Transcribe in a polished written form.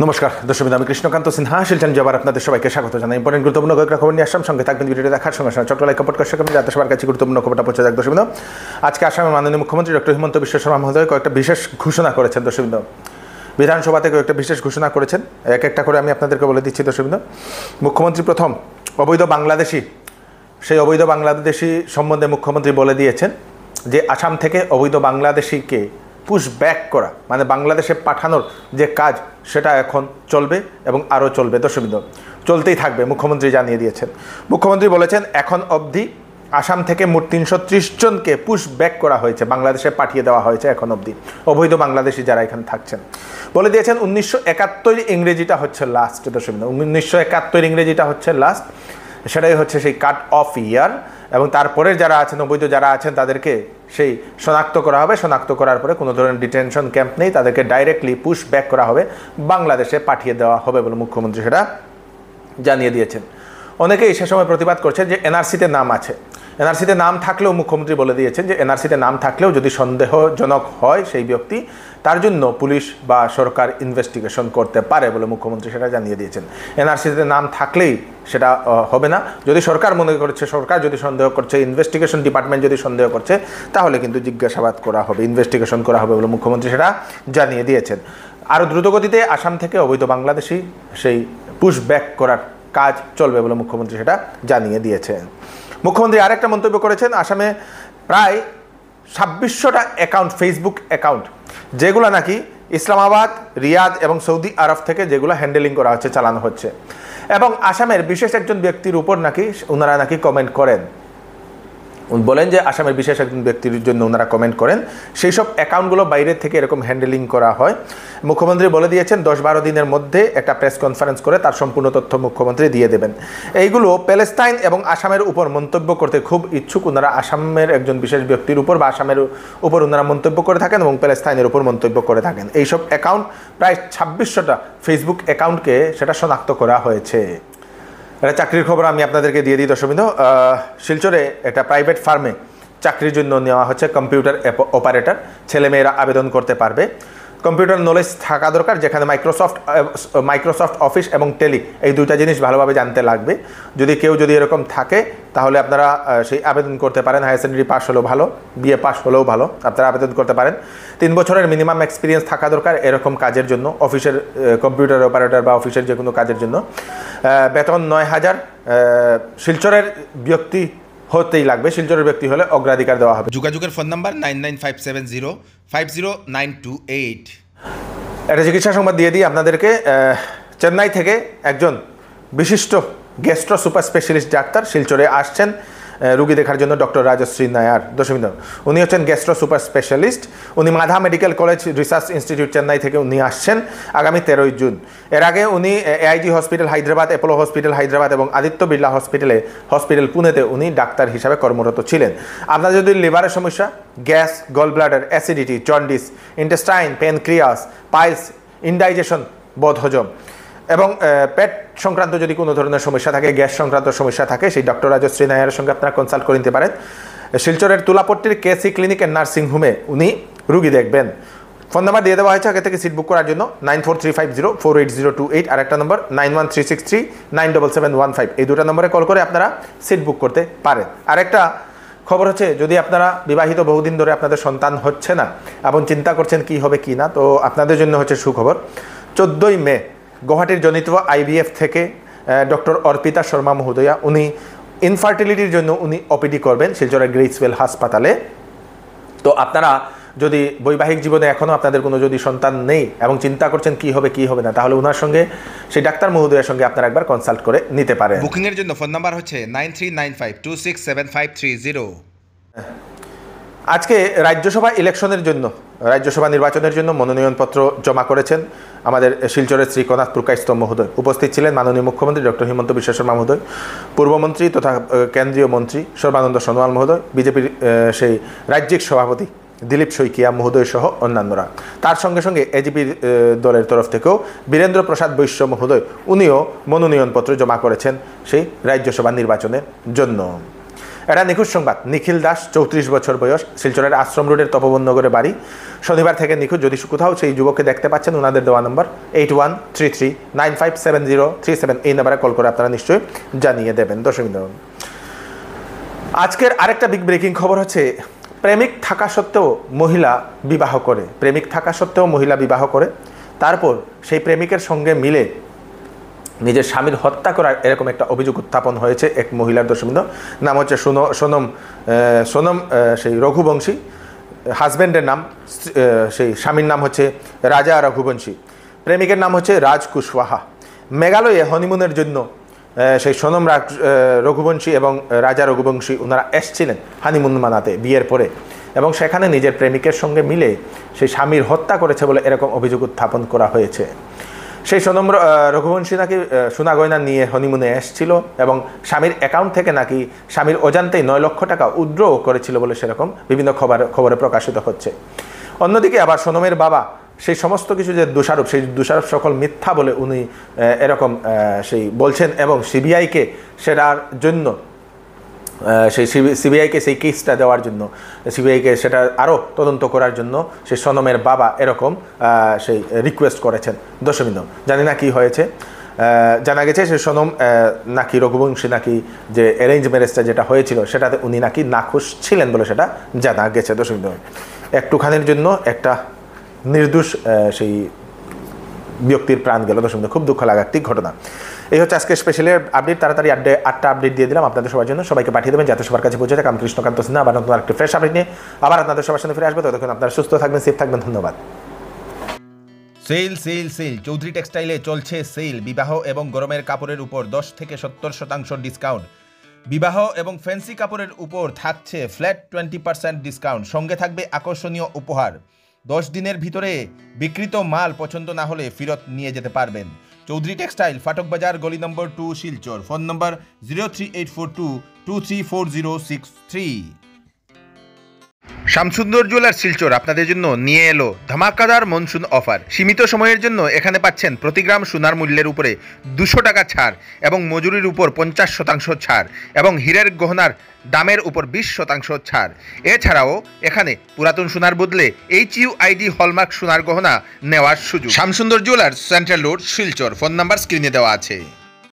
নমস্কার দর্শক, আমি কৃষ্ণকান্ত সিনহা শিলচর জবার আপনাদের সবাইকে স্বাগত জানাই। ইম্পর্টেন্ট গুরুত্বপূর্ণ কয়েকটা খবর নিয়ে আসলাম, সঙ্গে থাকবেন ভিডিওটি দেখার সঙ্গে সঙ্গে ছোট্ট লাইক কমেন্ট করে শেখাবেন যাতে সবার কাছে গুরুত্বপূর্ণ খবরটা পৌঁছে যাক। দর্শক, আজকে আসামের মাননীয় মুখ্যমন্ত্রী ডক্টর হিমন্ত বিশ্ব শর্মা মহোদয় কয়েকটা বিশেষ ঘোষণা করেছেন। দর্শক, বিধানসভা থেকে কয়েকটা বিশেষ ঘোষণা করেছেন, এক একটা করে আমি আপনাদেরকে বলে দিচ্ছি। দর্শক, মুখ্যমন্ত্রী প্রথম অবৈধ বাংলাদেশি, সেই অবৈধ বাংলাদেশি সম্বন্ধে মুখ্যমন্ত্রী বলে দিয়েছেন যে আসাম থেকে অবৈধ বাংলাদেশিকে পুশ ব্যাক করা, মানে বাংলাদেশে পাঠানোর যে কাজ সেটা এখন চলবে এবং আরও চলবে। দর্শক, চলতেই থাকবে, মুখ্যমন্ত্রী জানিয়ে দিয়েছেন। মুখ্যমন্ত্রী বলেছেন এখন অবধি আসাম থেকে মোট 330 জনকে পুশ ব্যাক করা হয়েছে, বাংলাদেশে পাঠিয়ে দেওয়া হয়েছে এখন অবধি, অবৈধ বাংলাদেশি যারা এখানে থাকছেন। বলে দিয়েছেন 1971 ইংরেজিটা হচ্ছে লাস্ট। দর্শক, 1971 ইংরেজিটা হচ্ছে লাস্ট, সেটাই হচ্ছে সেই কাট অফ ইয়ার, এবং তারপরের যারা আছেন অবৈধ যারা আছেন তাদেরকে সেই শনাক্ত করা হবে। শনাক্ত করার পরে কোনো ধরনের ডিটেনশন ক্যাম্প নেই, তাদেরকে ডাইরেক্টলি পুশ ব্যাক করা হবে, বাংলাদেশে পাঠিয়ে দেওয়া হবে বলে মুখ্যমন্ত্রী সেটা জানিয়ে দিয়েছেন। অনেকেই সে সময় প্রতিবাদ করছেন যে এনআরসিতে নাম আছে। এনআরসিতে নাম থাকলেও মুখ্যমন্ত্রী বলে দিয়েছেন যে এনআরসিতে নাম থাকলেও যদি সন্দেহজনক হয় সেই ব্যক্তি, তার জন্য পুলিশ বা সরকার ইনভেস্টিগেশন করতে পারে বলে মুখ্যমন্ত্রী সেটা জানিয়ে দিয়েছেন। এনআরসিতে নাম থাকলেই সেটা হবে না, যদি সরকার মনে করছে, সরকার যদি সন্দেহ করছে, ইনভেস্টিগেশন ডিপার্টমেন্ট যদি সন্দেহ করছে, তাহলে কিন্তু জিজ্ঞাসাবাদ করা হবে, ইনভেস্টিগেশন করা হবে বলে মুখ্যমন্ত্রী সেটা জানিয়ে দিয়েছেন। আরও দ্রুতগতিতে আসাম থেকে অবৈধ বাংলাদেশি সেই পুশ ব্যাক করার কাজ চলবে বলে মুখ্যমন্ত্রী সেটা জানিয়ে দিয়েছেন। মুখ্যমন্ত্রী আরেকটা মন্তব্য করেছেন, আসামে প্রায় 2600টা অ্যাকাউন্ট, ফেসবুক অ্যাকাউন্ট, যেগুলো নাকি ইসলামাবাদ, রিয়াদ এবং সৌদি আরব থেকে যেগুলো হ্যান্ডেলিং করা হচ্ছে, চালানো হচ্ছে, এবং আসামের বিশেষ একজন ব্যক্তির উপর নাকি ওনারা নাকি কমেন্ট করেন, বলেন যে আসামের বিশেষ একজন ব্যক্তির জন্য ওনারা কমেন্ট করেন, সেই সব অ্যাকাউন্টগুলো বাইরের থেকে এরকম হ্যান্ডেলিং করা হয়। মুখ্যমন্ত্রী বলে দিয়েছেন 10-12 দিনের মধ্যে একটা প্রেস কনফারেন্স করে তার সম্পূর্ণ তথ্য মুখ্যমন্ত্রী দিয়ে দেবেন। এইগুলো প্যালেস্টাইন এবং আসামের উপর মন্তব্য করতে খুব ইচ্ছুক ওনারা, আসামের একজন বিশেষ ব্যক্তির উপর বা আসামের উপর ওনারা মন্তব্য করে থাকেন এবং প্যালেস্টাইনের উপর মন্তব্য করে থাকেন। এইসব অ্যাকাউন্ট প্রায় 2600টা ফেসবুক অ্যাকাউন্টকে সেটা শনাক্ত করা হয়েছে। একটা চাকরির খবর আমি আপনাদেরকে দিয়ে দিই। দর্শক, শিলচরে একটা প্রাইভেট ফার্মে চাকরির জন্য নেওয়া হচ্ছে কম্পিউটার অপারেটর। ছেলেমেয়েরা আবেদন করতে পারবে। কম্পিউটার নলেজ থাকা দরকার, যেখানে মাইক্রোসফট অফিস এবং টেলি এই দুইটা জিনিস ভালোভাবে জানতে লাগবে। যদি এরকম থাকে তাহলে আপনারা সেই আবেদন করতে পারেন। হায়ার সেকেন্ডারি পাস হলেও ভালো, বিএ পাস হলেও ভালো, আপনারা আবেদন করতে পারেন। 3 বছরের মিনিমাম এক্সপিরিয়েন্স থাকা দরকার এরকম কাজের জন্য, অফিসের কম্পিউটার অপারেটর বা অফিসের যে কোনো কাজের জন্য। বেতন 9000। শিলচরের ব্যক্তি হতেই লাগবে, শিলচরের ব্যক্তি হলে অগ্রাধিকার দেওয়া হবে। যোগাযোগের ফোন নাম্বার 9957050928। একটা চিকিৎসা সংবাদ দিয়ে দিই আপনাদেরকে। চেন্নাই থেকে একজন বিশিষ্ট গ্যাস্ট্রো সুপার স্পেশালিস্ট ডাক্তার শিলচরে আসছেন রুগী দেখার জন্য, ডক্টর রাজশ্রী নায়ার। দর্শক, উনি হচ্ছেন গ্যাস্ট্রো সুপার স্পেশালিস্ট। উনি Madha medical college research institute Chennai থেকে উনি আসছেন আগামী 13 জুন। এর আগে উনি AIG hospital Hyderabad, Apollo hospital Hyderabad এবং আদিত্য বিড়লা হসপিটাল পুনেতে উনি ডাক্তার হিসাবে কর্মরত ছিলেন। আপনার যদি লিভারের সমস্যা, gas, gallbladder, acidity, jaundice, intestine, pancreas, piles, indigestion, বদহজম এবং পেট সংক্রান্ত যদি কোনো ধরনের সমস্যা থাকে, গ্যাস সংক্রান্ত সমস্যা থাকে, সেই ডক্টর রাজশ্রী নায়ারের সঙ্গে আপনারা কনসাল্ট করে নিতে পারেন। শিলচরের তুলাপট্টির কেসি ক্লিনিক অ্যান্ড নার্সিংহোমে উনি রুগী দেখবেন। ফোন নাম্বার দিয়ে দেওয়া হয়েছে আগে থেকে সিট বুক করার জন্য, 9435048028, আর একটা নম্বর 9136397715। এই দুটো নম্বরে কল করে আপনারা সিট বুক করতে পারেন। আরেকটা খবর হচ্ছে, যদি আপনারা বিবাহিত, বহুদিন ধরে আপনাদের সন্তান হচ্ছে না এবং চিন্তা করছেন কি হবে কি না, তো আপনাদের জন্য হচ্ছে সুখবর। 14 মে গুয়াহাটির জনিত আইভিএফ থেকে ডক্টর অর্পিতা শর্মা মহোদয়া, উনি ইনফার্টিলিটির জন্য উনি ওপিডি করবেন শিলচরের গ্রেসওয়েল হাসপাতালে। তো আপনারা যদি বৈবাহিক জীবনে এখনও আপনাদের কোনো যদি সন্তান নেই এবং চিন্তা করছেন কি হবে কি হবে না, তাহলে ওনার সঙ্গে, সেই ডাক্তার মহোদয়ের সঙ্গে আপনারা একবার কনসাল্ট করে নিতে পারেন। বুকিংয়ের জন্য ফোন নাম্বার হচ্ছে 9395267530। আজকে রাজ্যসভা নির্বাচনের জন্য মনোনয়নপত্র জমা করেছেন আমাদের শিলচরের শ্রী কনাথপুর কাইস্তম মহোদয়। উপস্থিত ছিলেন মাননীয় মুখ্যমন্ত্রী ডক্টর হিমন্ত বিশ্ব শর্মা মহোদয়, পূর্বমন্ত্রী তথা কেন্দ্রীয় মন্ত্রী সর্বানন্দ সোনোয়াল মহোদয়, বিজেপির সেই রাজ্যিক সভাপতি দিলীপ শইকিয়া মহোদয় সহ অন্যান্যরা। তার সঙ্গে সঙ্গে এজিপি দলের তরফ থেকেও বীরেন্দ্র প্রসাদ বৈশ্য মহোদয়, উনিও মনোনয়নপত্র জমা করেছেন সেই রাজ্যসভা নির্বাচনের জন্য। এটা নিখোঁজ সংবাদ। নিখিল দাস 34 বছর বয়স, শিলচরের আশ্রম রোডের তপবন নগরে বাড়ি। শনিবার থেকে নিখোঁজ। যদি কোথাও সেই যুবককে দেখতে পাচ্ছেন, ওনাদের দেওয়া নম্বর 8133957037, এই নাম্বারে কল করে আপনারা নিশ্চয়ই জানিয়ে দেবেন। দর্শক, আজকের আরেকটা বিগ ব্রেকিং খবর হচ্ছে, প্রেমিক থাকা সত্ত্বেও মহিলা বিবাহ করে। প্রেমিক থাকা সত্ত্বেও মহিলা বিবাহ করে, তারপর সেই প্রেমিকের সঙ্গে মিলে নিজের স্বামীর হত্যা করার এরকম একটা অভিযোগ উত্থাপন হয়েছে এক মহিলার। দর্শকবৃন্দ, নাম হচ্ছে সোনম সেই রঘুবংশী। হাজব্যান্ডের নাম, সেই স্বামীর নাম হচ্ছে রাজা রঘুবংশী। প্রেমিকের নাম হচ্ছে রাজ কুশওয়াহা। মেঘালয়ে হনিমুনের জন্য সেই সোনম রঘুবংশী এবং রাজা রঘুবংশী ওনারা এসছিলেন হানিমুন মানাতে বিয়ের পরে, এবং সেখানে নিজের প্রেমিকের সঙ্গে মিলে সেই স্বামীর হত্যা করেছে বলে এরকম অভিযোগ উত্থাপন করা হয়েছে। সেই সোনম রঘুবংশী নাকি সোনা গয়না নিয়ে হনিমুনে এসেছিল এবং স্বামীর অ্যাকাউন্ট থেকে নাকি স্বামীর অজান্তেই 9 লক্ষ টাকা উইথড্র করেছিল বলে সেরকম বিভিন্ন খবরে প্রকাশিত হচ্ছে। অন্যদিকে আবার সোনমের বাবা সেই সমস্ত কিছু যে দোষারোপ, সেই দোষারোপ সকল মিথ্যা বলে উনি এরকম সেই বলছেন, এবং সিবিআইকে সেটার জন্য সেই সিবিআইকে সেই কেসটা দেওয়ার জন্য, সিবিআইকে সেটা আরও তদন্ত করার জন্য সেই সোনমের বাবা এরকম সেই রিকোয়েস্ট করেছেন। দর্শকবৃন্দ, জানি না কি হয়েছে। জানা গেছে সে সোনম নাকি রঘুবংশী নাকি যে অ্যারেঞ্জ ম্যারেজটা যেটা হয়েছিল সেটাতে উনি নাকি নাখুশ ছিলেন বলে সেটা জানা গেছে। দর্শকবৃন্দ, একটুখানির জন্য একটা নির্দোষ সেই ব্যক্তির প্রাণ গেল। দর্শকবৃন্দ, খুব দুঃখ লাগা একটি ঘটনা। এই হচ্ছে আজকে স্পেশালি আপডেট। তাড়াতাড়ি 8টা আপডেট দিয়ে দিলাম আপনাদের সবার জন্য। সবাইকে পাঠিয়ে দেবেন যাতে সবার কাছে পৌঁছে যায়। আমি কৃষ্ণকান্ত সিনহা আবার নতুন একটা ফ্রেশ আপডেট নিয়ে আবার আপনাদের সবার সামনে ফিরে আসবে। ততক্ষণ আপনারা সুস্থ থাকবেন, সেফ থাকবেন। ধন্যবাদ। সেল সেল সেল চৌধুরী টেক্সটাইলে চলছে সেল। বিবাহ এবং গরমের কাপড়ের উপর 10 থেকে 70% ডিসকাউন্ট। বিবাহ এবং ফ্যান্সি কাপড়ের উপর থাকছে ফ্ল্যাট 20% ডিসকাউন্ট। সঙ্গে থাকবে আকর্ষণীয় উপহার। 10 দিনের ভিতরে বিক্রিত মাল পছন্দ না হলে ফেরত নিয়ে যেতে পারবেন। চৌধুরী টেক্সটাইল, ফাটক বাজার, গলি number 2, Silchar. Phone number 03842234063। Shamsundar jewellers Silchar আপনাদের জন্য নিয়ে এলো ধামাকাদার মনসুন অফার। সীমিত সময়ের জন্য এখানে পাচ্ছেন প্রতি গ্রাম সোনার মূল্যের উপরে 200 টাকা ছাড় এবং মজুরির উপর 50% ছাড় এবং হীরের গহনার দামের উপর 20% ছাড়। এছাড়াও এখানে পুরাতন সোনার বদলে HUID হলমার্ক সোনার গহনা নেওয়ার সুযোগ। Shamsundar jewellers, central road, Silchar. Phone number স্ক্রিনে দেওয়া আছে।